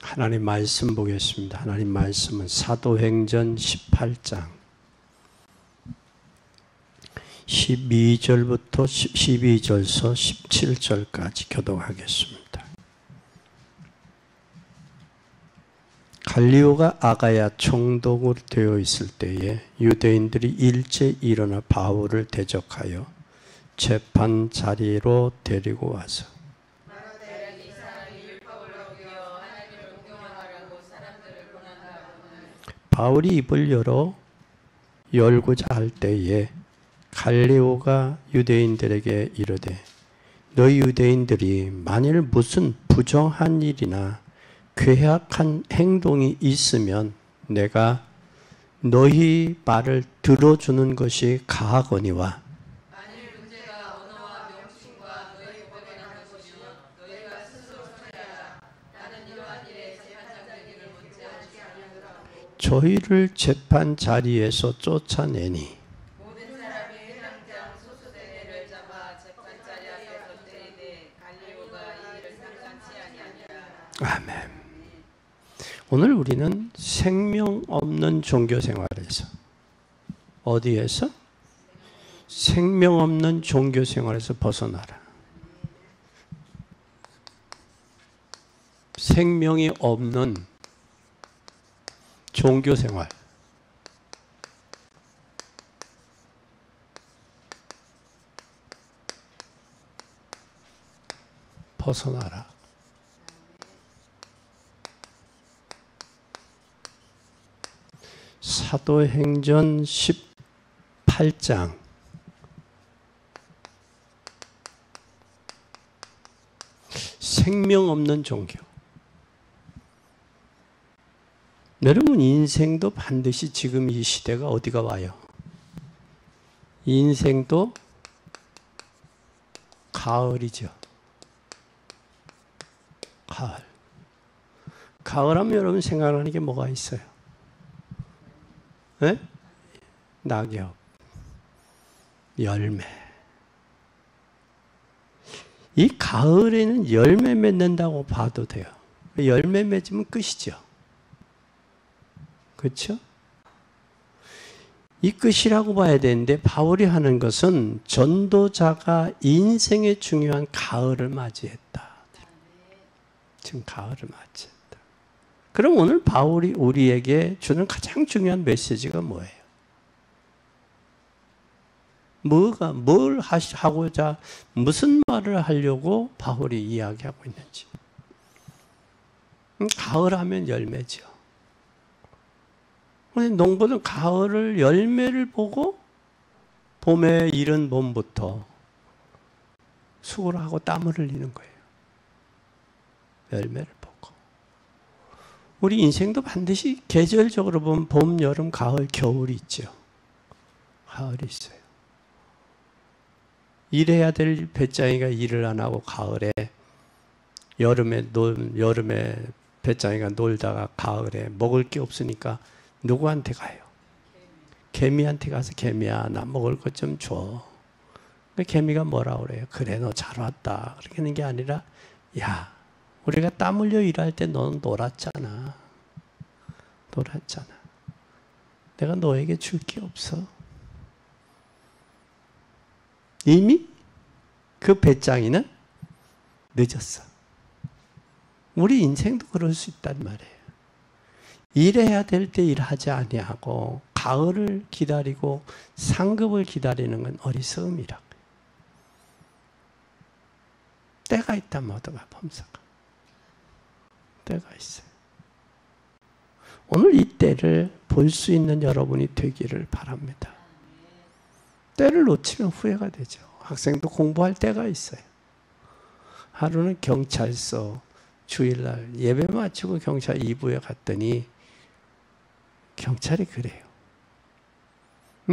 하나님 말씀 보겠습니다. 하나님 말씀은 사도행전 18장 12절부터 12절서 17절까지 교독하겠습니다. 갈리오가 아가야 총독으로 되어 있을 때에 유대인들이 일제 일어나 바울을 대적하여 재판 자리로 데리고 와서 바울이 입을 열고자 할 때에 갈리오가 유대인들에게 이르되 너희 유대인들이 만일 무슨 부정한 일이나 괴악한 행동이 있으면 내가 너희 말을 들어주는 것이 가하거니와 만일 문제가 언어와 명칭과 너희 법에 나는 것이면 너희가 스스로 처리하라. 나는 이러한 일에 재판장에게를 묻지 않지 아니하더라고. 저희를 재판 자리에서 쫓아내니 모든 사람이 회당장 소수대를 잡아 재판 자리 앞에서 때리되 갈리오가 이 일을 상관치 아니하니라. 아멘. 오늘 우리는 생명 없는 종교 생활에서 어디에서? 생명 없는 종교 생활에서 벗어나라. 생명이 없는 종교 생활. 벗어나라. 사도행전 18장 생명 없는 종교. 여러분 인생도 반드시 지금 이 시대가 어디가 와요? 인생도 가을이죠. 가을. 가을하면 여러분 생각나는 게 뭐가 있어요? 네? 낙엽, 열매. 이 가을에는 열매 맺는다고 봐도 돼요. 열매 맺으면 끝이죠. 그렇죠? 이 끝이라고 봐야 되는데 바울이 하는 것은 전도자가 인생의 중요한 가을을 맞이했다. 지금 가을을 맞이했다. 그럼 오늘 바울이 우리에게 주는 가장 중요한 메시지가 뭐예요? 뭘 하고자, 무슨 말을 하려고 바울이 이야기하고 있는지. 가을하면 열매죠. 농부는 가을을 열매를 보고 봄에 이른 봄부터 수고를 하고 땀을 흘리는 거예요. 열매를 보고. 우리 인생도 반드시 계절적으로 보면 봄, 여름, 가을, 겨울이 있죠. 가을이 있어요. 일해야 될 배짱이가 일을 안 하고 가을에 여름에 배짱이가 놀다가 가을에 먹을 게 없으니까 누구한테 가요? 개미한테 가서 개미야 나 먹을 것 좀 줘. 개미가 뭐라 그래요? 그래 너 잘 왔다. 그렇게 하는 게 아니라 야 우리가 땀 흘려 일할 때 너는 놀았잖아. 내가 너에게 줄 게 없어. 이미 그 배짱이는 늦었어. 우리 인생도 그럴 수 있단 말이에요. 일해야 될 때 일하지 아니하고 가을을 기다리고 상급을 기다리는 건 어리석음이라고. 때가 있다 모두가 범사가. 때가 있어요. 오늘 이 때를 볼 수 있는 여러분이 되기를 바랍니다. 때를 놓치면 후회가 되죠. 학생도 공부할 때가 있어요. 하루는 경찰서 주일날 예배 마치고 경찰 2부에 갔더니 경찰이 그래요.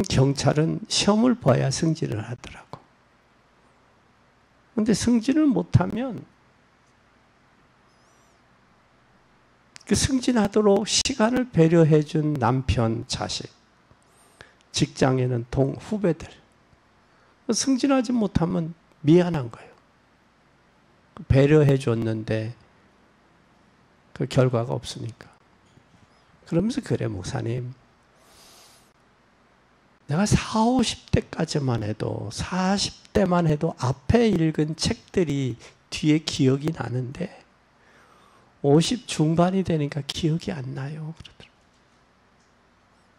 경찰은 시험을 봐야 승진을 하더라고. 그런데 승진을 못하면 그 승진하도록 시간을 배려해 준 남편, 자식, 직장에는 후배들. 승진하지 못하면 미안한 거예요. 배려해 줬는데 그 결과가 없으니까. 그러면서 그래 목사님. 내가 40, 50대까지만 해도 40대만 해도 앞에 읽은 책들이 뒤에 기억이 나는데 50 중반이 되니까 기억이 안 나요.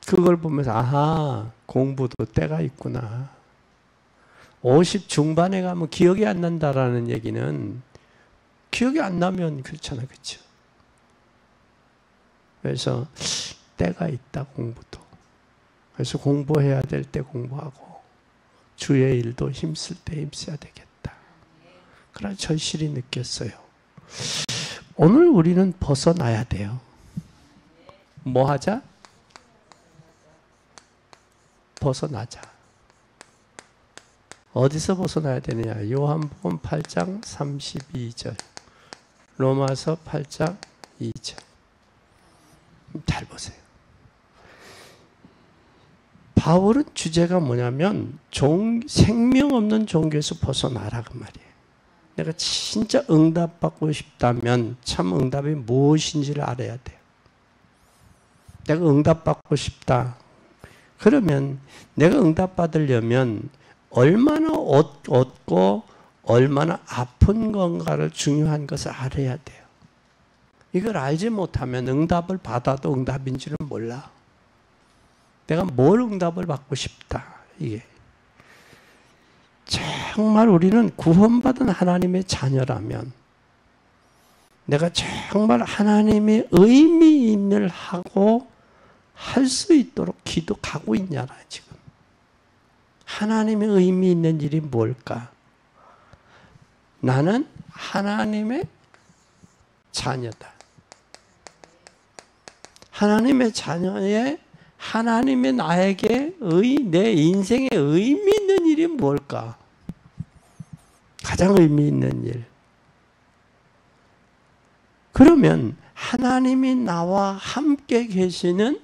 그걸 보면서 아하 공부도 때가 있구나. 50 중반에 가면 기억이 안 난다라는 얘기는 기억이 안 나면 그렇잖아. 그렇죠? 그래서 때가 있다 공부도. 그래서 공부해야 될 때 공부하고 주의 일도 힘쓸 때 힘써야 되겠다. 그런 절실히 느꼈어요. 오늘 우리는 벗어나야 돼요. 뭐 하자? 벗어나자. 어디서 벗어나야 되느냐? 요한복음 8장 32절, 로마서 8장 2절. 잘 보세요. 바울은 주제가 뭐냐면 생명 없는 종교에서 벗어나라 그 말이에요. 내가 진짜 응답받고 싶다면 참 응답이 무엇인지를 알아야 돼요. 내가 응답받고 싶다. 그러면 내가 응답받으려면 얼마나 얻고 얼마나 아픈 건가를 중요한 것을 알아야 돼요. 이걸 알지 못하면 응답을 받아도 응답인지는 몰라. 내가 뭘 응답을 받고 싶다. 이게 정말 우리는 구원받은 하나님의 자녀라면 내가 정말 하나님의 의미 있는 일 하고 할 수 있도록 기도하고 있냐라 지금. 하나님의 의미 있는 일이 뭘까? 나는 하나님의 자녀다. 하나님의 자녀의 하나님의 나에게 내 인생에 의미 있는 일이 뭘까? 가장 의미 있는 일. 그러면 하나님이 나와 함께 계시는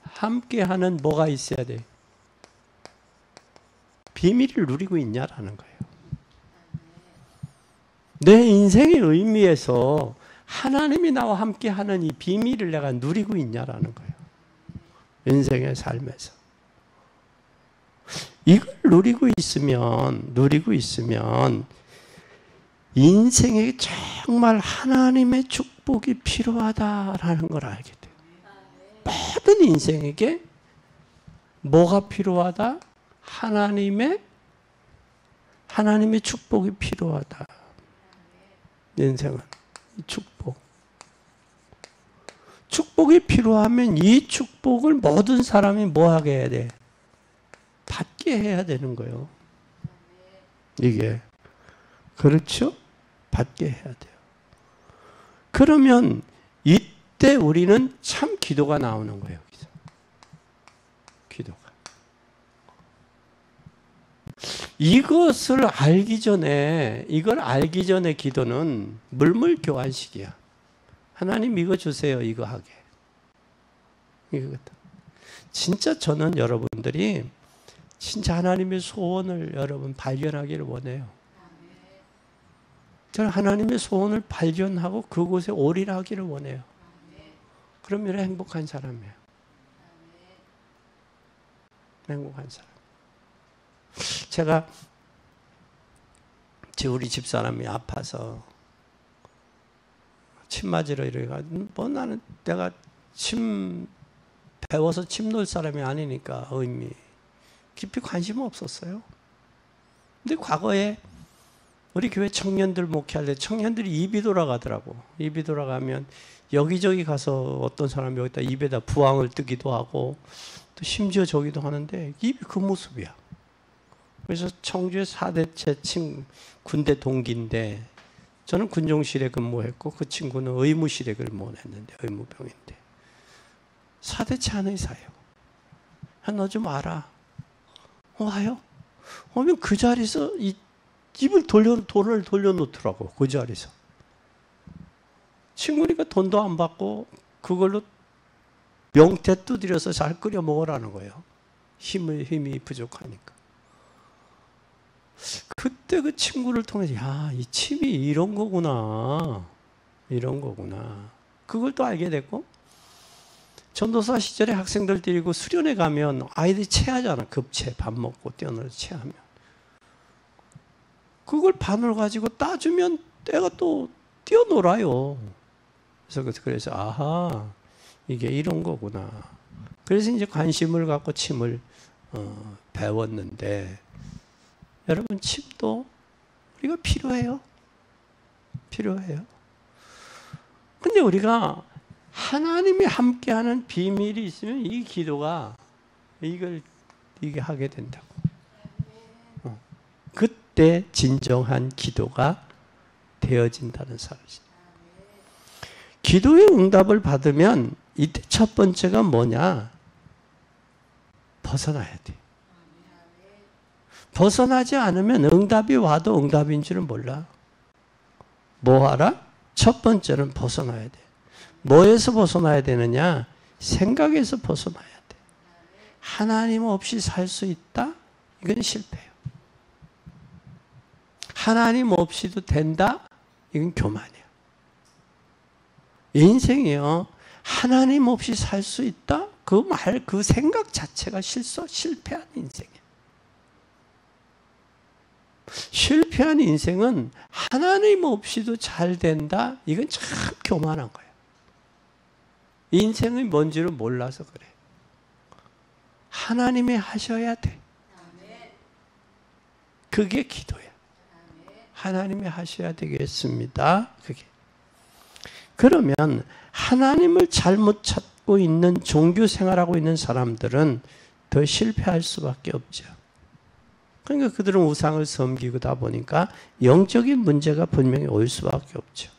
함께하는 뭐가 있어야 돼? 비밀을 누리고 있냐라는 거예요. 내 인생의 의미에서 하나님이 나와 함께하는 이 비밀을 내가 누리고 있냐라는 거예요. 인생의 삶에서. 이걸 누리고 있으면 인생에 정말 하나님의 축복이 필요하다라는 걸 알게 돼요. 모든 인생에게 뭐가 필요하다? 하나님의 축복이 필요하다. 인생은 축복. 축복이 필요하면 이 축복을 모든 사람이 뭐 하게 해야 돼? 받게 해야 되는 거예요. 이게. 그렇죠? 받게 해야 돼요. 그러면 이때 우리는 참 기도가 나오는 거예요. 기도가. 이걸 알기 전에 기도는 물물 교환식이야. 하나님 이거 주세요. 이거 하게. 이거다. 진짜 저는 여러분들이 진짜 하나님의 소원을 여러분 발견하기를 원해요. 저는 하나님의 소원을 발견하고 그곳에 올인하기를 원해요. 그러면 행복한 사람이에요. 행복한 사람. 제가 우리 집사람이 아파서 침 맞으러 이래가 나는 내가 배워서 침 놓을 사람이 아니니까 의미 깊이 관심 없었어요. 근데 과거에 우리 교회 청년들 목회할 때 청년들이 입이 돌아가더라고. 입이 돌아가면 여기저기 가서 어떤 사람이 여기다 입에다 부항을 뜨기도 하고 또 심지어 저기도 하는데 입이 그 모습이야. 그래서 청주의 4대째 군대 동기인데 저는 군종실에 근무했고 그 친구는 의무실에 근무했는데 의무병인데 4대째 한 의사예요. 너 좀 알아. 와요. 오면 그 자리에서 입을 돈을 돌려놓더라고. 그 자리에서. 친구니까 돈도 안 받고 그걸로 명태 두드려서 잘 끓여 먹으라는 거예요. 힘이 부족하니까. 그때 그때 그 친구를 통해서 야, 이 침이 이런 거구나. 이런 거구나. 그걸 또 알게 됐고, 전도사 시절에 학생들 데리고 수련회 가면 아이들이 체하잖아. 급체, 밥 먹고 뛰어놀아서 체하면. 그걸 바늘 가지고 따주면 때가 또 뛰어놀아요. 그래서 아하, 이게 이런 거구나. 그래서 이제 관심을 갖고 침을 배웠는데, 여러분, 침도 우리가 필요해요. 필요해요. 근데 우리가 하나님이 함께하는 비밀이 있으면 이 기도가 이게 하게 된다고. 그때 진정한 기도가 되어진다는 사실이죠. 기도의 응답을 받으면 이때 첫 번째가 뭐냐? 벗어나야 돼. 벗어나지 않으면 응답이 와도 응답인 줄은 몰라. 뭐 하라? 첫 번째는 벗어나야 돼. 뭐에서 벗어나야 되느냐? 생각에서 벗어나야 돼. 하나님 없이 살 수 있다? 이건 실패예요. 하나님 없이도 된다? 이건 교만이야. 인생이요. 하나님 없이 살 수 있다? 그 생각 자체가 실패한 인생이야. 실패한 인생은 하나님 없이도 잘 된다? 이건 참 교만한 거예요. 인생이 뭔지를 몰라서 그래. 하나님이 하셔야 돼. 그게 기도야. 하나님이 하셔야 되겠습니다. 그게. 그러면 하나님을 잘못 찾고 있는 종교 생활하고 있는 사람들은 더 실패할 수밖에 없죠. 그러니까 그들은 우상을 섬기다 보니까 영적인 문제가 분명히 올 수밖에 없죠.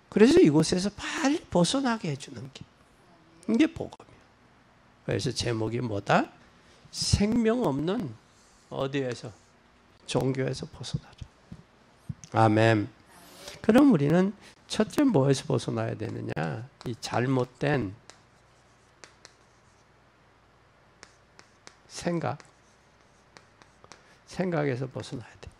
그래서 이곳에서 빨리 벗어나게 해주는 게 이게 복음이에요. 그래서 제목이 뭐다? 생명 없는 어디에서? 종교에서 벗어나라. 아멘. 그럼 우리는 첫째 뭐에서 벗어나야 되느냐? 이 잘못된 생각에서 벗어나야 돼.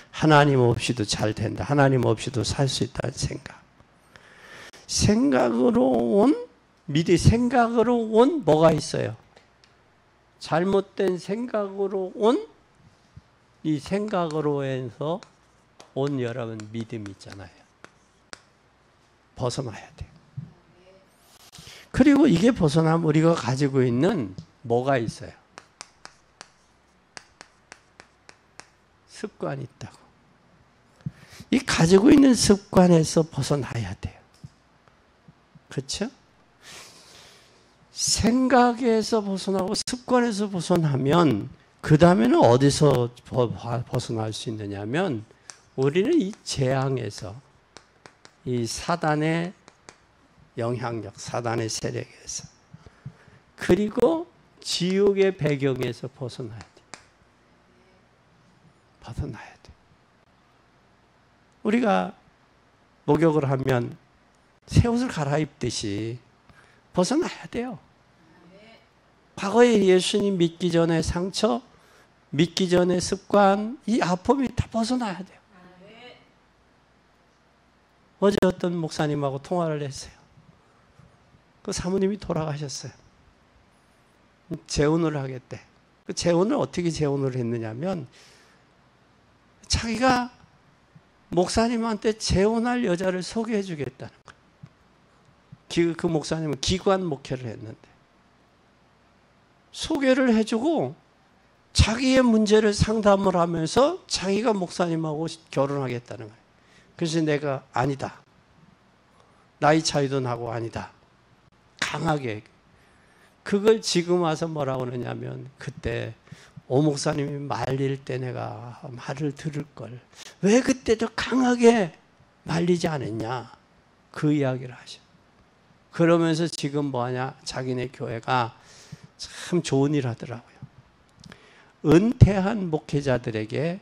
하나님 없이도 잘 된다. 하나님 없이도 살 수 있다는 생각. 생각으로 온 뭐가 있어요? 잘못된 생각으로 온 이 생각으로 해서 온 여러분 믿음 있잖아요. 벗어나야 돼요. 그리고 이게 벗어나면 우리가 가지고 있는 뭐가 있어요? 습관이 있다고. 이 가지고 있는 습관에서 벗어나야 돼요. 그렇죠? 생각에서 벗어나고 습관에서 벗어나면 그 다음에는 어디서 벗어날 수 있느냐면 우리는 이 재앙에서 이 사단의 영향력, 사단의 세력에서 그리고 지옥의 배경에서 벗어나야 돼. 벗어나야 돼. 우리가 목욕을 하면 새 옷을 갈아입듯이 벗어나야 돼요. 과거에 예수님 믿기 전에 상처, 믿기 전에 습관, 이 아픔이 다 벗어나야 돼요. 어제 어떤 목사님하고 통화를 했어요. 그 사모님이 돌아가셨어요. 재혼을 하겠대. 그 재혼을 어떻게 재혼을 했느냐면 자기가 목사님한테 재혼할 여자를 소개해 주겠다는 거예요. 그 목사님은 기관 목회를 했는데 소개를 해주고 자기의 문제를 상담을 하면서 자기가 목사님하고 결혼하겠다는 거예요. 그래서 내가 아니다. 나이 차이도 나고 아니다. 강하게. 그걸 지금 와서 뭐라고 그러냐면 그때 오 목사님이 말릴 때 내가 말을 들을 걸. 왜 그때도 강하게 말리지 않았냐. 그 이야기를 하셔. 그러면서 지금 뭐하냐. 자기네 교회가 참 좋은 일 하더라고요. 은퇴한 목회자들에게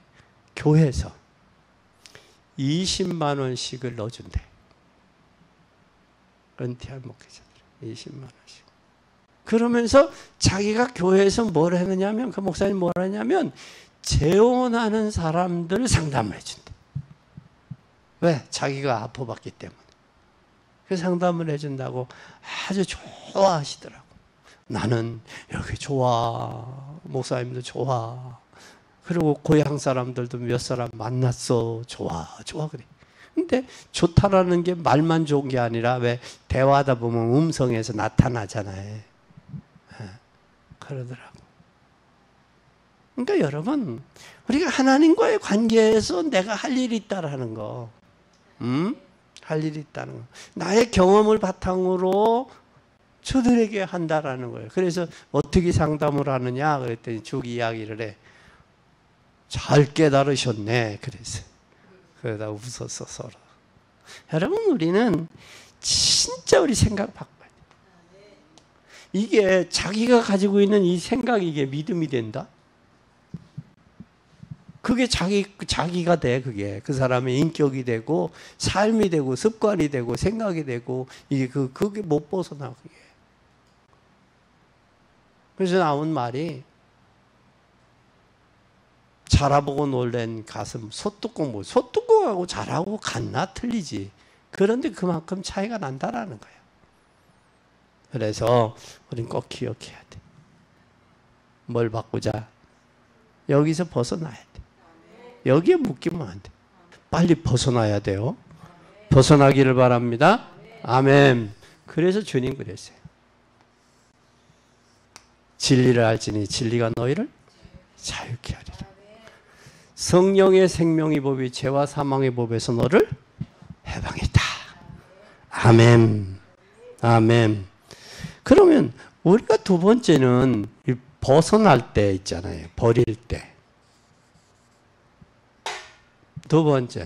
교회에서 20만 원씩을 넣어준대. 은퇴한 목회자들 20만 원씩. 그러면서 자기가 교회에서 뭘 했느냐면 그 목사님 뭘 하냐면 재혼하는 사람들 상담을 해준대. 왜? 자기가 아파봤기 때문에. 그 상담을 해준다고 아주 좋아하시더라고. 나는 여기 좋아. 목사님도 좋아. 그리고 고향 사람들도 몇 사람 만났어. 좋아. 좋아 그래. 근데 좋다라는 게 말만 좋은 게 아니라 왜 대화하다 보면 음성에서 나타나잖아요. 그러더라고. 그러니까 여러분, 우리가 하나님과의 관계에서 내가 할 일이 있다라는 거, 할 일이 있다는 거, 나의 경험을 바탕으로 저들에게 한다라는 거예요. 그래서 어떻게 상담을 하느냐 그랬더니 쭉 이야기를 해. 잘 깨달으셨네. 그래서 그러다 웃었어 서로. 여러분, 우리는 진짜 우리 생각 바꿔야 돼. 이게 자기가 가지고 있는 이 생각이 이게 믿음이 된다. 그게 자기가 돼. 그게 그 사람의 인격이 되고 삶이 되고 습관이 되고 생각이 되고 이게 그게 못 벗어나 그게. 그래서 나온 말이 자라보고 놀란 가슴 소뚜껑 소뚜껑하고 자라고 같나 틀리지. 그런데 그만큼 차이가 난다라는 거예요. 그래서 우린 꼭 기억해야 돼. 뭘 바꾸자? 여기서 벗어나야 돼. 여기에 묶이면 안 돼. 빨리 벗어나야 돼요. 벗어나기를 바랍니다. 아멘. 그래서 주님 그랬어요. 진리를 알지니 진리가 너희를 자유케 하리라. 성령의 생명의 법이 죄와 사망의 법에서 너를 해방했다. 아멘. 아멘. 그러면 우리가 두 번째는 벗어날 때 있잖아요. 버릴 때. 두 번째,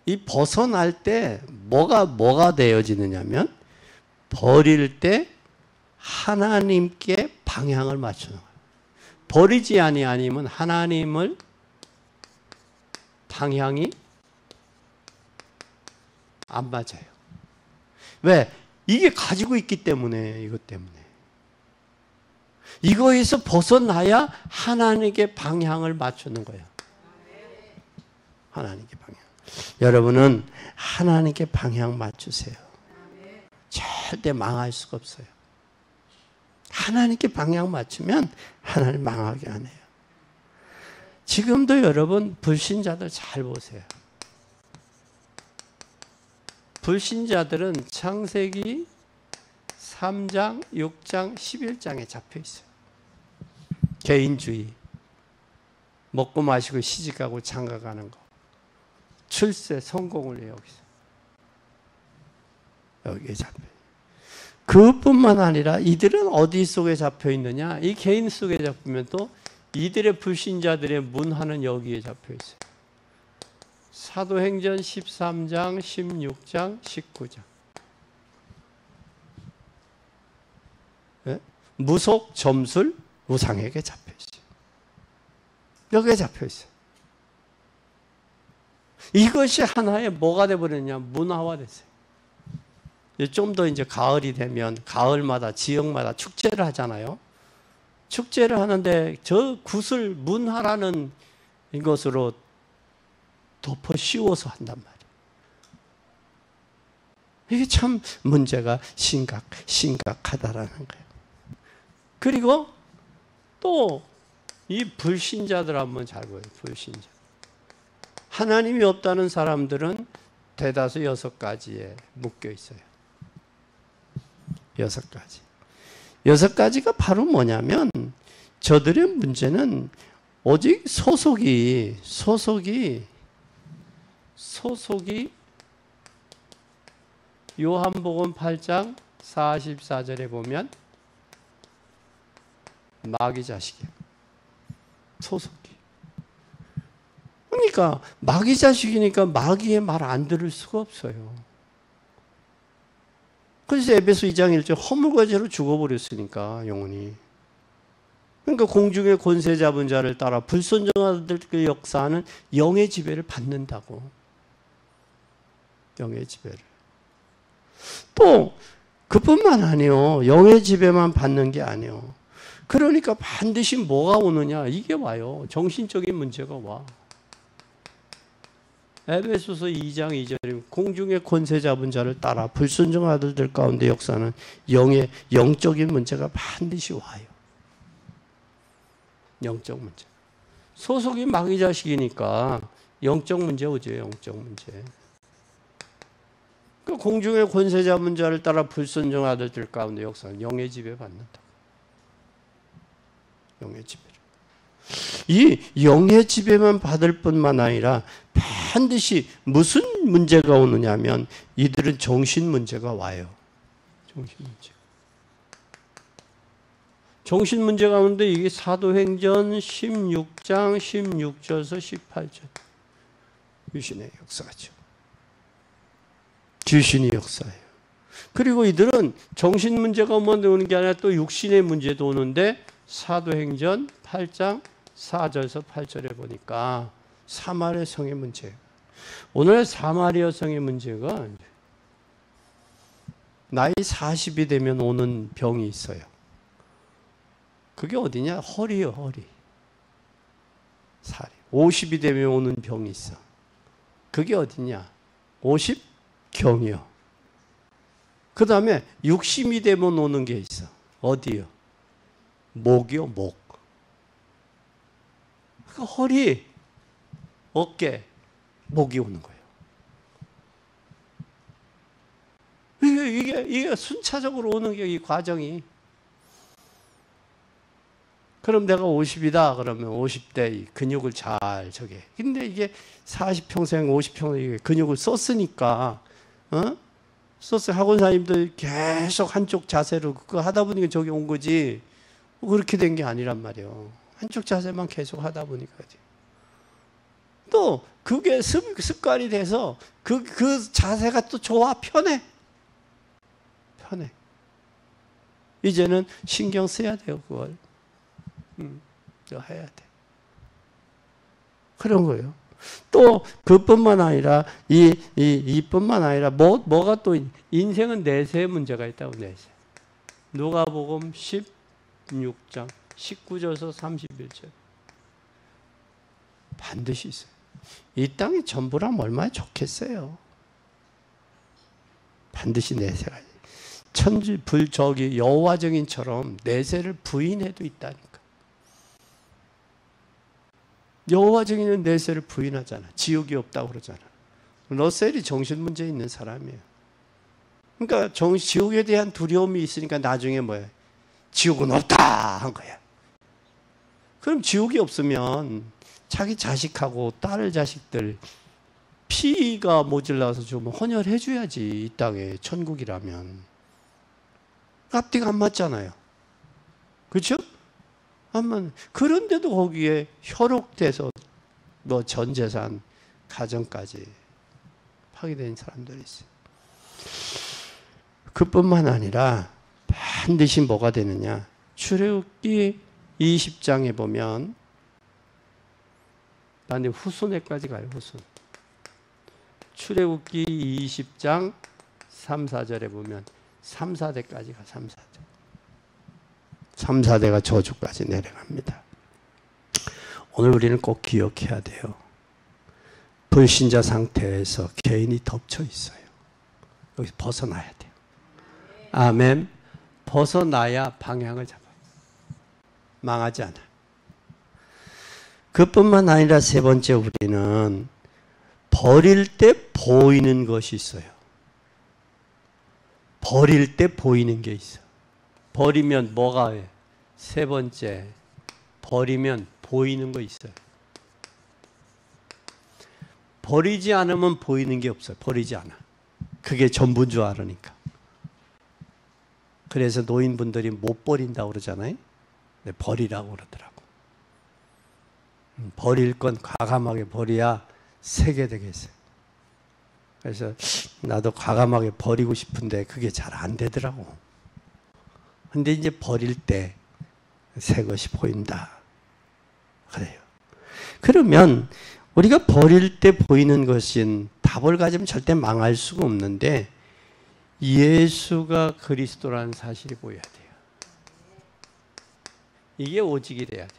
이 벗어날 때 뭐가 되어지느냐면 버릴 때 하나님께 방향을 맞추는 거예요. 버리지 아니면 하나님을 방향이 안 맞아요. 왜? 이게 가지고 있기 때문에, 이것 때문에. 이거에서 벗어나야 하나님께 방향을 맞추는 거예요. 하나님께 방향. 여러분은 하나님께 방향 맞추세요. 절대 망할 수가 없어요. 하나님께 방향 맞추면 하나님 망하게 안 해요. 지금도 여러분 불신자들 잘 보세요. 불신자들은 창세기 3장, 6장, 11장에 잡혀 있어요. 개인주의, 먹고 마시고 시집가고 장가가는 거, 출세, 성공을 해요. 여기에 잡혀요. 그뿐만 아니라 이들은 어디 속에 잡혀 있느냐? 이 개인 속에 잡히면 또 이들의 불신자들의 문화는 여기에 잡혀 있어요. 사도행전 13장, 16장, 19장. 네? 무속, 점술, 우상에게 잡혀 있어요. 여기에 잡혀 있어요. 이것이 하나의 뭐가 되어버렸냐? 문화화 됐어요. 좀 더 이제 가을이 되면 가을마다 지역마다 축제를 하잖아요. 축제를 하는데 저 구슬 문화라는 이것으로 덮어 씌워서 한단 말이에요. 이게 참 문제가 심각하다라는 거예요. 그리고 또 이 불신자들 한번 잘 보여요. 불신자. 하나님이 없다는 사람들은 대다수 6가지에 묶여 있어요. 6가지. 6가지가 바로 뭐냐면 저들의 문제는 오직 소속이 요한복음 8장 44절에 보면 마귀 자식이에요. 소속이. 그러니까 마귀 자식이니까 마귀의 말 안 들을 수가 없어요. 그래서 에베소 2장 1절 허물과 죄로 죽어버렸으니까 영혼이. 그러니까 공중의 권세 잡은 자를 따라 불순종하들께 역사하는 영의 지배를 받는다고. 영의 지배를. 또 그뿐만 아니요. 영의 지배만 받는 게 아니요. 그러니까 반드시 뭐가 오느냐? 이게 와요. 정신적인 문제가 와. 에베소서 2장 2절에 공중의 권세 잡은 자를 따라 불순종한 아들들 가운데 역사는 영적인 문제가 반드시 와요. 영적 문제. 소속이 마귀 자식이니까 영적 문제 오죠. 영적 문제. 그 공중의 권세 잡은 자를 따라 불순종한 아들들 가운데 역사는 영의 지배 받는다. 영의 지배를. 이 영의 지배만 받을 뿐만 아니라 반드시 무슨 문제가 오느냐면 이들은 정신 문제가 와요. 정신 문제. 정신 문제가 오는데 이게 사도행전 16장 16절에서 18절. 귀신의 역사죠. 귀신이 역사예요. 그리고 이들은 정신 문제가 오는 게 아니라 또 육신의 문제도 오는데 사도행전 8장 4절에서 8절에 보니까 사마리아 성의 문제예요. 오늘 사마리아 성의 문제가 나이 40이 되면 오는 병이 있어요. 그게 어디냐? 허리요, 허리. 살이. 50이 되면 오는 병이 있어. 그게 어디냐? 50경이요. 그 다음에 60이 되면 오는 게 있어. 어디요? 목이요, 목. 그 허리, 어깨, 목이 오는 거예요. 이게 순차적으로 오는 게 이 과정이. 그럼 내가 50이다 그러면 50대 이 근육을 잘 저게. 근데 이게 40평생, 50평생 근육을 썼으니까, 썼어요. 학원사님들 계속 한쪽 자세로 그거 하다 보니까 저기 온 거지. 그렇게 된 게 아니란 말이에요. 한쪽 자세만 계속 하다 보니까. 또 그게 습관이 돼서 그 자세가 또 좋아, 편해. 편해. 이제는 신경 써야 돼요, 그걸. 해야 돼. 그런 거예요. 또 그뿐만 아니라 이뿐만 아니라 뭐가 또 인생은 내세의 문제가 있다고. 내세. 누가복음 16장 19절에서 31절. 반드시 있어요. 이 땅이 전부라면 얼마나 좋겠어요. 반드시 내세가 여호와 증인처럼 내세를 부인해도 있다니까. 여호와 증인은 내세를 부인하잖아. 지옥이 없다고 그러잖아. 러셀이 정신문제 있는 사람이에요. 그러니까 지옥에 대한 두려움이 있으니까 나중에 뭐야? 지옥은 없다 한 거야. 그럼 지옥이 없으면 자기 자식하고 딸 자식들 피가 모질라서 좀 헌혈해 줘야지. 이 땅에 천국이라면. 앞뒤가 안 맞잖아요. 그렇죠? 그런데도 거기에 혈옥돼서 뭐 전 재산, 가정까지 파괴된 사람들이 있어요. 그뿐만 아니라 반드시 뭐가 되느냐? 출애굽기 20장에 보면 나는 후손에까지 가요. 후손. 출애굽기 20장 3, 4절에 보면 3, 4대까지 가. 3, 4대. 3, 4대가 저주까지 내려갑니다. 오늘 우리는 꼭 기억해야 돼요. 불신자 상태에서 개인이 덮쳐 있어요. 여기서 벗어나야 돼요. 아멘. 벗어나야 방향을 잡아요. 망하지 않아요. 그뿐만 아니라 세 번째, 우리는 버릴 때 보이는 것이 있어요. 버릴 때 보이는 게 있어. 버리면 뭐가 해? 세 번째, 버리면 보이는 거 있어요. 버리지 않으면 보이는 게 없어요. 버리지 않아. 그게 전부인 줄 알으니까. 그래서 노인분들이 못 버린다고 그러잖아요. 근데 버리라고 그러더라고. 버릴 건 과감하게 버려야 세게 되겠어요. 그래서 나도 과감하게 버리고 싶은데 그게 잘 안 되더라고. 근데 이제 버릴 때 새 것이 보인다. 그래요. 그러면 우리가 버릴 때 보이는 것은 답을 가지면 절대 망할 수가 없는데 예수가 그리스도라는 사실이 보여야 돼요. 이게 오직이 돼야 돼.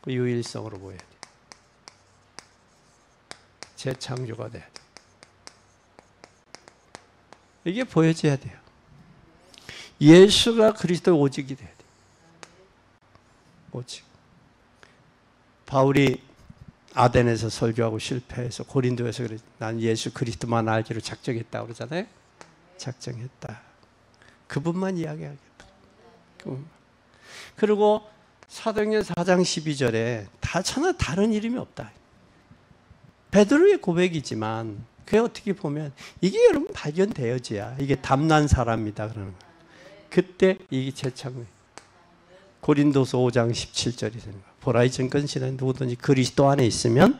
그 유일성으로 보여야 돼. 재창조가 돼야 돼. 이게 보여져야 돼요. 예수가 그리스도의 오직이 돼야 돼. 오직. 바울이 아덴에서 설교하고 실패해서 고린도에서 그래. 난 예수 그리스도만 알기로 작정했다 그러잖아요. 작정했다. 그분만 이야기하겠다. 그리고 사도행전 4장 12절에 다른 이름이 없다. 베드로의 고백이지만 그게 어떻게 보면 이게 여러분 발견되어져야 이게 담난 사람이다 그러는 거예요. 그때 이게 재창. 고린도서 5장 17절이 되는 거예요. 보라 이전 근신은 누구든지 그리스도 안에 있으면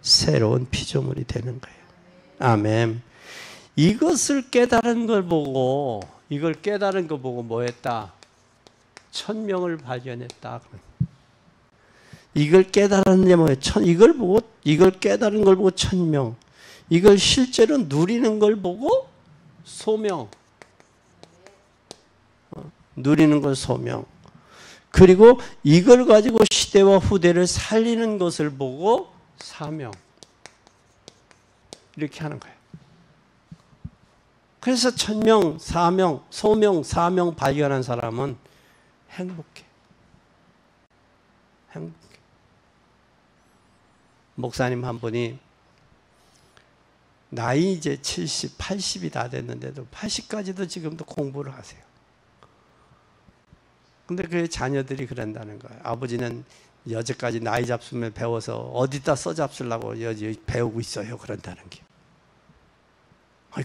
새로운 피조물이 되는 거예요. 아멘. 이것을 깨달은 걸 보고 뭐 했다? 천명을 발견했다. 이걸 깨달은 게 뭐예요? 이걸 깨달은 걸 보고 천명. 이걸 실제로 누리는 걸 보고 소명. 누리는 걸 소명. 그리고 이걸 가지고 시대와 후대를 살리는 것을 보고 사명. 이렇게 하는 거예요. 그래서 천명, 사명, 소명, 사명 발견한 사람은 행복해. 행복해. 목사님 한 분이 나이 이제 70, 80이 다 됐는데도 80까지도 지금도 공부를 하세요. 근데 그 자녀들이 그런다는 거예요. 아버지는 여태까지 나이 잡수면 배워서 어디다 써잡수려고 배우고 있어요. 그런다는 게.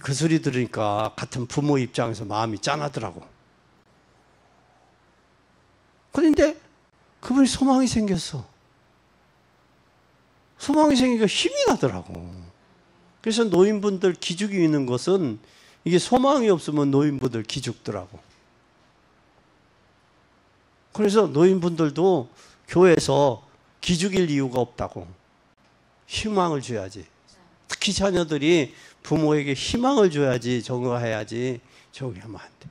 그 소리 들으니까 같은 부모 입장에서 마음이 짠하더라고. 그런데 그분이 소망이 생겼어. 소망이 생기니까 힘이 나더라고. 그래서 노인분들 기죽이 있는 것은 이게 소망이 없으면 노인분들 기죽더라고. 그래서 노인분들도 교회에서 기죽일 이유가 없다고. 희망을 줘야지. 특히 자녀들이 부모에게 희망을 줘야지 정화해야지 저기 하면 안 돼.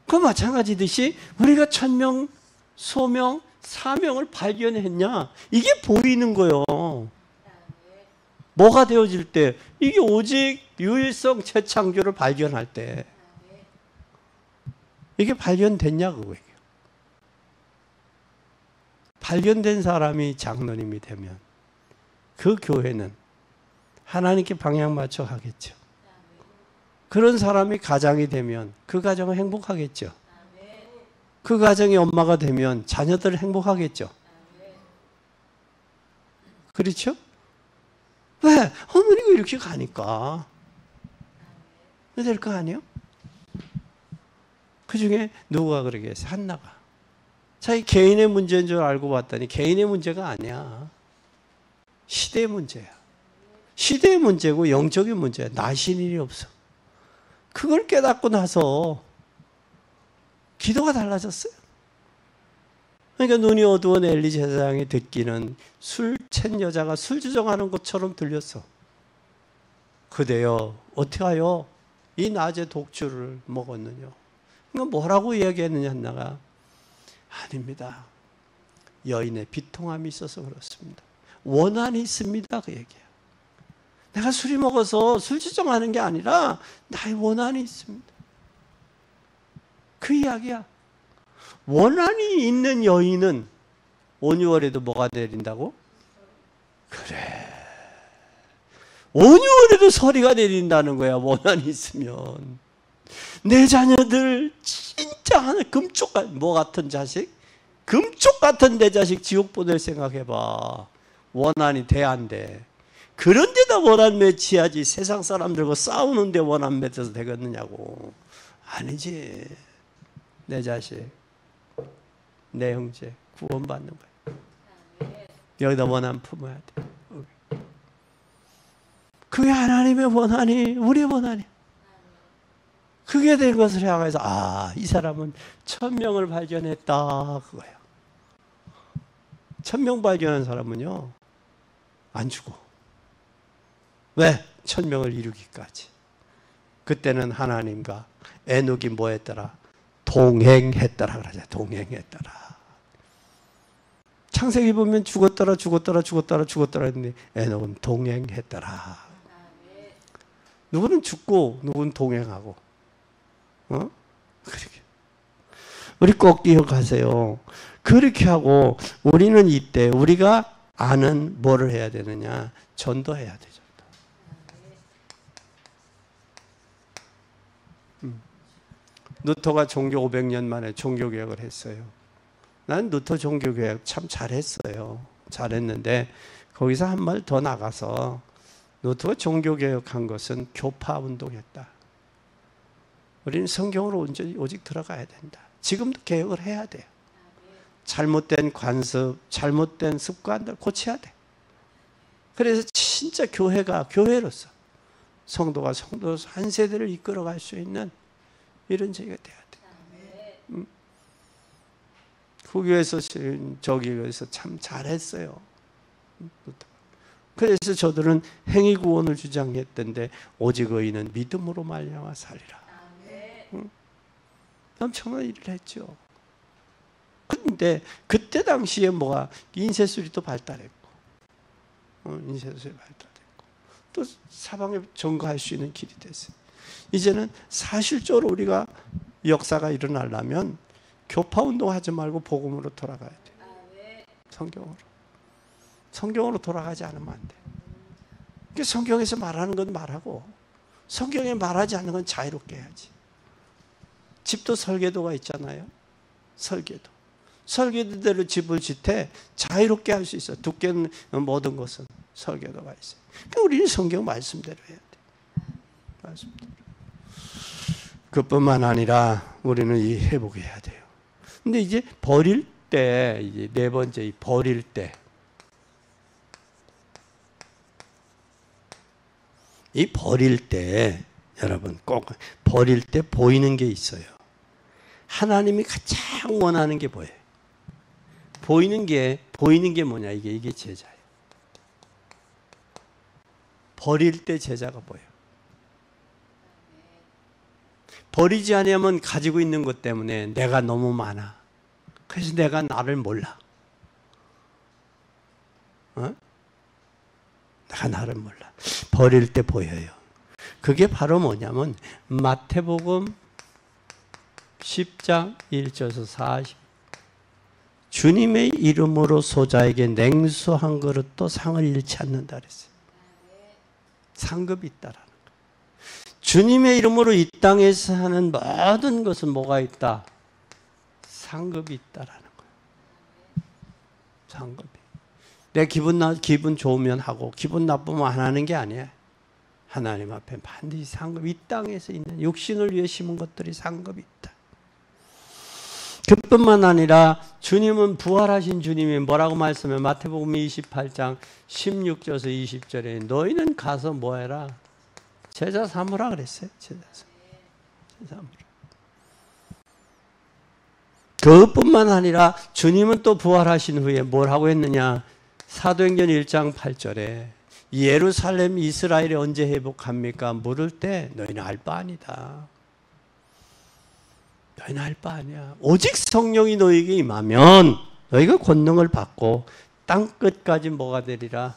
그 마찬가지듯이 우리가 천명, 소명, 사명을 발견했냐? 이게 보이는 거예요. 뭐가 되어질 때? 이게 오직 유일성 재창조를 발견할 때. 이게 발견됐냐 그거예요. 발견된 사람이 장로님이 되면 그 교회는 하나님께 방향 맞춰 하겠죠. 그런 사람이 가장이 되면 그 가정은 행복하겠죠. 그 가정이 엄마가 되면 자녀들은 행복하겠죠. 그렇죠? 왜? 어머니가 이렇게 가니까. 될 거 아니에요? 그 중에 누가 그러게 했어요? 한나가. 자기 개인의 문제인 줄 알고 봤더니 개인의 문제가 아니야. 시대의 문제야. 시대의 문제고 영적인 문제야. 나신 일이 없어. 그걸 깨닫고 나서 기도가 달라졌어요. 그러니까 눈이 어두운 엘리 제사장이 듣기는 술 챈 여자가 술 주정하는 것처럼 들렸어. 그대여 어떻게하여 이 낮에 독주를 먹었느냐. 그러니까 뭐라고 이야기했느냐 한나가. 아닙니다. 여인의 비통함이 있어서 그렇습니다. 원한이 있습니다. 그 얘기야. 내가 술이 먹어서 술 주정하는 게 아니라 나의 원한이 있습니다. 그 이야기야. 원한이 있는 여인은 온유월에도 뭐가 내린다고? 그래. 온유월에도 서리가 내린다는 거야. 원한이 있으면. 내 자녀들 진짜 하나 금쪽 같은 뭐 같은 자식? 금쪽 같은 내 자식 지옥 보낼 생각해봐. 원한이 돼 안 돼? 그런 데다 원한 맺혀야지. 세상 사람들과 싸우는데 원한 맺어서 되겠느냐고. 아니지. 내 자식, 내 형제 구원받는 거야. 여기다 원한 품어야 돼. 그게 하나님의 원한이 우리의 원한이야. 그게 된 것을 향해서 이 사람은 천명을 발견했다 그거야. 천명 발견한 사람은요 안 죽어. 왜? 천명을 이루기까지. 그때는 하나님과 에녹이 뭐 했더라? 동행했더라 그러죠. 동행했더라. 창세기 보면 죽었더라 했는데 에녹은 동행했더라. 누구는 죽고 누구는 동행하고. 그렇게. 우리 꼭 기억하세요. 그렇게 하고 우리는 이때 우리가 아는 뭐를 해야 되느냐? 전도해야 되죠. 루터가 종교 500년 만에 종교개혁을 했어요. 난 루터 종교개혁 참 잘했어요. 잘했는데 거기서 한 발 더 나가서 루터가 종교개혁한 것은 교파운동했다. 우리는 성경으로 오직 들어가야 된다. 지금도 개혁을 해야 돼요. 잘못된 관습, 잘못된 습관들 고쳐야 돼. 그래서 진짜 교회가 교회로서 성도가 성도로서 한 세대를 이끌어갈 수 있는 이런 저희가 돼야 돼. 후교에서 저기에서 참 잘했어요. 그래서 저들은 행위 구원을 주장했던데 오직 의인은 믿음으로 말미암아 살리라. 엄청난 일을 했죠. 근데 그때 당시에 뭐가 인쇄술이 발달했고, 인쇄술이 발달했고, 또 사방에 전거할 수 있는 길이 됐어요. 이제는 사실적으로 우리가 역사가 일어나려면 교파 운동하지 말고 복음으로 돌아가야 돼요. 성경으로 돌아가지 않으면 안 돼. 성경에서 말하는 건 말하고 성경에 말하지 않는 건 자유롭게 해야지. 집도 설계도가 있잖아요. 설계도대로 집을 짓되 자유롭게 할 수 있어요. 두께는 모든 것은 설계도가 있어요. 그러니까 우리는 성경 말씀대로 해야 돼. 말씀대로. 그뿐만 아니라 우리는 이 회복해야 돼요. 근데 이제 버릴 때, 이제 네 번째 버릴 때, 이 버릴 때 여러분 꼭 버릴 때 보이는 게 있어요. 하나님이 가장 원하는 게 뭐예요? 보이는 게 뭐냐? 이게 제자예요. 버릴 때 제자가 뭐예요? 버리지 않으면 가지고 있는 것 때문에 내가 너무 많아. 그래서 내가 나를 몰라. 내가 나를 몰라. 버릴 때 보여요. 그게 바로 뭐냐면 마태복음 10장 1절에서 40. 주님의 이름으로 소자에게 냉수 한 그릇도 상을 잃지 않는다 그랬어요. 상급이 있다라는 거예요. 주님의 이름으로 이 땅에서 하는 모든 것은 뭐가 있다? 상급이 있다라는 거예요. 상급이. 내 기분 좋으면 하고 기분 나쁘면 안 하는 게 아니야. 하나님 앞에 반드시 상급, 이 땅에서 있는 육신을 위해 심은 것들이 상급이 있다. 그뿐만 아니라 주님은 부활하신 주님이 뭐라고 말씀해? 마태복음 28장 16절에서 20절에 너희는 가서 뭐해라? 제자 삼으라 그랬어요. 제자 삼으라. 그뿐만 아니라 주님은 또 부활하신 후에 뭘 하고 했느냐? 사도행전 1장 8절에 예루살렘 이스라엘이 언제 회복합니까? 물을 때 너희는 알 바 아니다. 너희는 알 바 아니야. 오직 성령이 너희에게 임하면 너희가 권능을 받고 땅 끝까지 뭐가 되리라?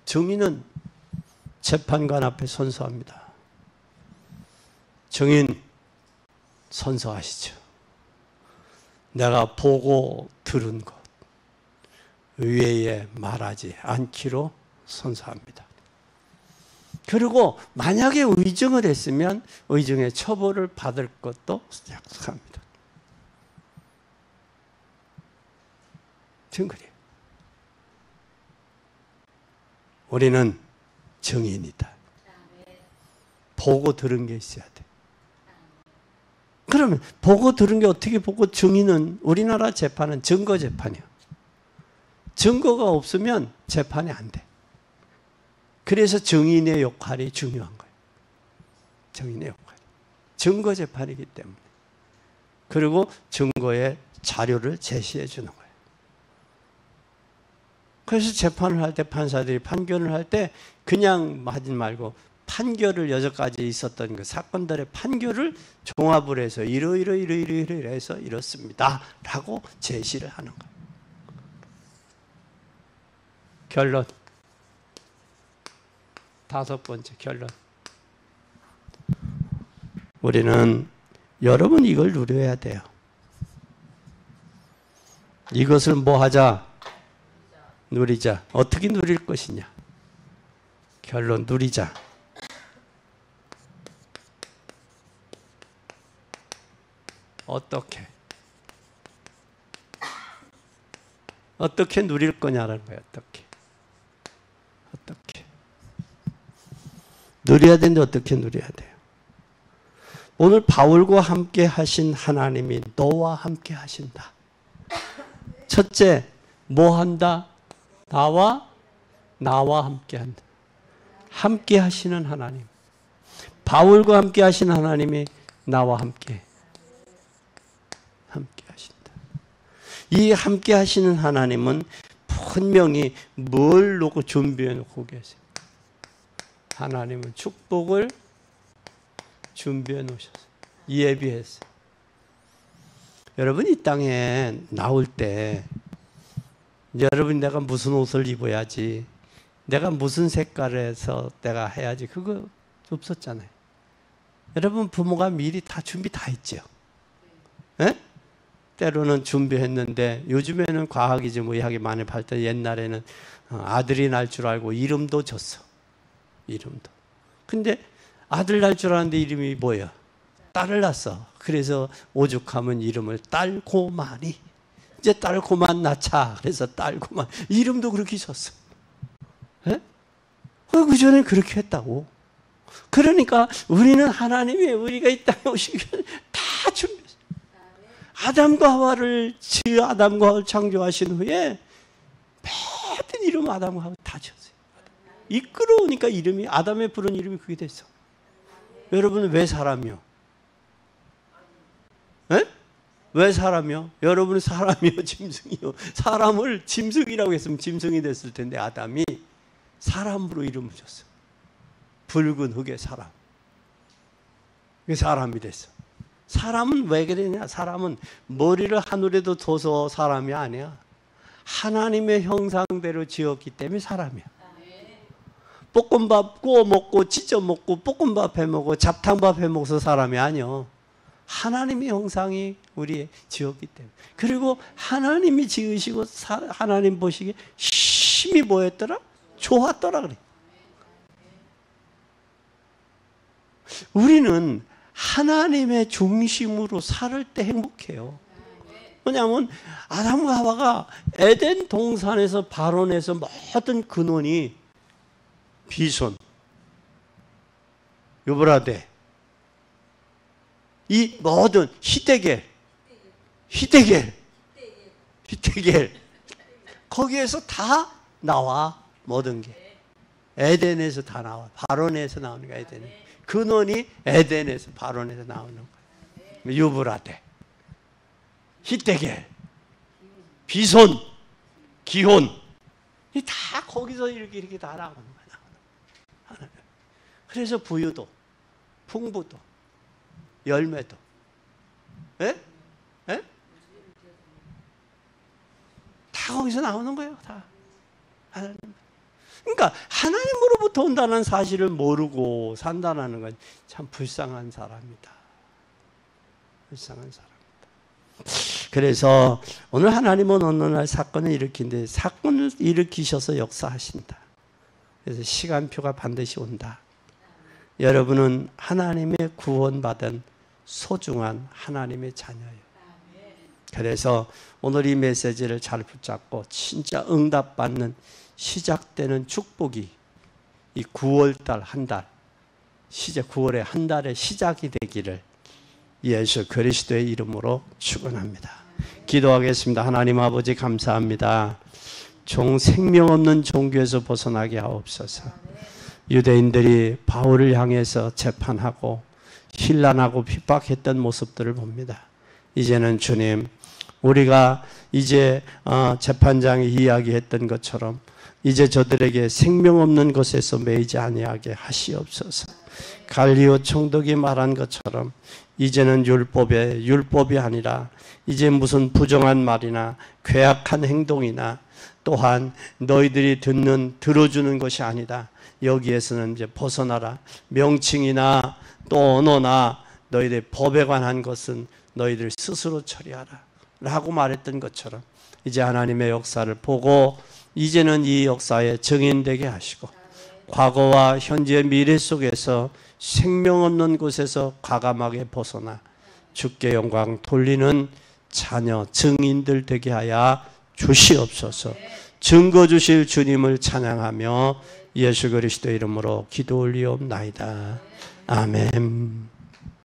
증인은 재판관 앞에 선서합니다. 증인 선서하시죠. 내가 보고 들은 것 외에 말하지 않기로 선서합니다. 그리고 만약에 의증을 했으면 의증의 처벌을 받을 것도 약속합니다. 증거리에요. 우리는 증인이다. 보고 들은 게 있어야 돼. 그러면 보고 들은 게 어떻게 보고 증인은 우리나라 재판은 증거 재판이야. 증거가 없으면 재판이 안 돼. 그래서 증인의 역할이 중요한 거예요. 증인의 역할. 증거 재판이기 때문에. 그리고 증거의 자료를 제시해 주는 거예요. 그래서 재판을 할 때 판사들이 판결을 할 때 그냥 하지 말고 판결을 여태까지 있었던 그 사건들의 판결을 종합을 해서 이러해서 이렇습니다 라고 제시를 하는 거예요. 결론. 5번째 결론. 우리는 여러분 이걸 누려야 돼요. 이것을 뭐 하자? 누리자. 어떻게 누릴 것이냐? 결론 누리자. 어떻게 누릴 거냐라는 거예요. 어떻게 누려야 되는데 어떻게 누려야 돼요? 오늘 바울과 함께 하신 하나님이 너와 함께 하신다. 첫째, 뭐 한다? 나와 함께 한다. 함께 하시는 하나님. 바울과 함께 하신 하나님이 나와 함께 하신다. 이 함께 하시는 하나님은 분명히 뭘 놓고 준비해 놓고 계세요. 하나님은 축복을 준비해 놓으셨어요. 예비했어요. 여러분 이 땅에 나올 때 여러분 내가 무슨 옷을 입어야지, 내가 무슨 색깔에서 내가 해야지, 그거 없었잖아요. 여러분 부모가 미리 다 준비 다 했죠. 네? 때로는 준비했는데 요즘에는 과학이지 의학이 많이 발달. 옛날에는 아들이 날 줄 알고 이름도 줬어. 이름도. 근데 아들 날 줄 알았는데 이름이 뭐야? 딸을 낳았어. 그래서 오죽하면 이름을 딸고만이. 이제 딸고만 낳자. 그래서 딸고만. 이름도 그렇게 줬어. 예? 그 전에 그렇게 했다고. 그러니까 우리는 하나님이 우리가 이 땅에 오시기 전에 다 준비했어요. 아담과 하와를 창조하신 후에 모든 이름 아담과 하와 다 지었어요. 이끌어오니까 이름이, 아담의 부른 이름이 그게 됐어. 여러분은 왜 사람이요? 에? 왜 사람이요? 여러분은 사람이요, 짐승이요? 사람을 짐승이라고 했으면 짐승이 됐을 텐데 아담이 사람으로 이름을 줬어. 붉은 흙의 사람. 그게 사람이 됐어. 사람은 왜 그러냐? 사람은 머리를 하늘에도 둬서 사람이 아니야. 하나님의 형상대로 지었기 때문에 사람이야. 볶음밥 구워 먹고 찢어 먹고 볶음밥 해 먹고 잡탕밥 해 먹어서 사람이 아니요. 하나님의 형상이 우리 지었기 때문에. 그리고 하나님이 지으시고 하나님 보시기에 심히 뭐였더라? 좋았더라 그래. 우리는 하나님의 중심으로 살 때 행복해요. 왜냐하면 아담과 하와가 에덴 동산에서 발원해서 모든 근원이 비손, 유브라데, 이 모든 히데겔, 거기에서 다 나와. 모든 게 에덴에서 다 나와. 발원에서 나오는 거야. 에덴. 근원이 에덴에서 발원에서 나오는 거야. 유브라데, 히데겔, 비손, 기혼, 이 다 거기서 이렇게 다 나오는 거야. 그래서 부유도, 풍부도, 열매도, 예? 예? 다 거기서 나오는 거예요. 다. 그러니까 하나님으로부터 온다는 사실을 모르고 산다는 건 참 불쌍한 사람이다. 불쌍한 사람이다. 그래서 오늘 하나님은 어느 날 사건을 일으키는데 사건을 일으키셔서 역사하신다. 그래서 시간표가 반드시 온다. 여러분은 하나님의 구원받은 소중한 하나님의 자녀예요. 그래서 오늘 이 메시지를 잘 붙잡고 진짜 응답받는 시작되는 축복이 이 9월달 한 달, 9월의 한 달의 시작이 되기를 예수 그리스도의 이름으로 축원합니다. 기도하겠습니다. 하나님 아버지 감사합니다. 생명 없는 종교에서 벗어나게 하옵소서. 유대인들이 바울을 향해서 재판하고 힐난하고 핍박했던 모습들을 봅니다. 이제는 주님, 우리가 이제 재판장이 이야기했던 것처럼 이제 저들에게 생명 없는 곳에서 매이지 아니하게 하시옵소서. 갈리오 총독이 말한 것처럼 이제는 율법이 아니라 이제 무슨 부정한 말이나 괴악한 행동이나 또한 너희들이 들어주는 것이 아니다. 여기에서는 이제 벗어나라. 명칭이나 또 언어나 너희들 법에 관한 것은 너희들 스스로 처리하라 라고 말했던 것처럼 이제 하나님의 역사를 보고 이제는 이 역사에 정인되게 하시고 과거와 현재 미래 속에서 생명 없는 곳에서 과감하게 벗어나 주께 영광 돌리는 자녀 증인들 되게 하여 주시옵소서. 증거 주실 주님을 찬양하며 예수 그리스도 이름으로 기도 올리옵나이다. 아멘.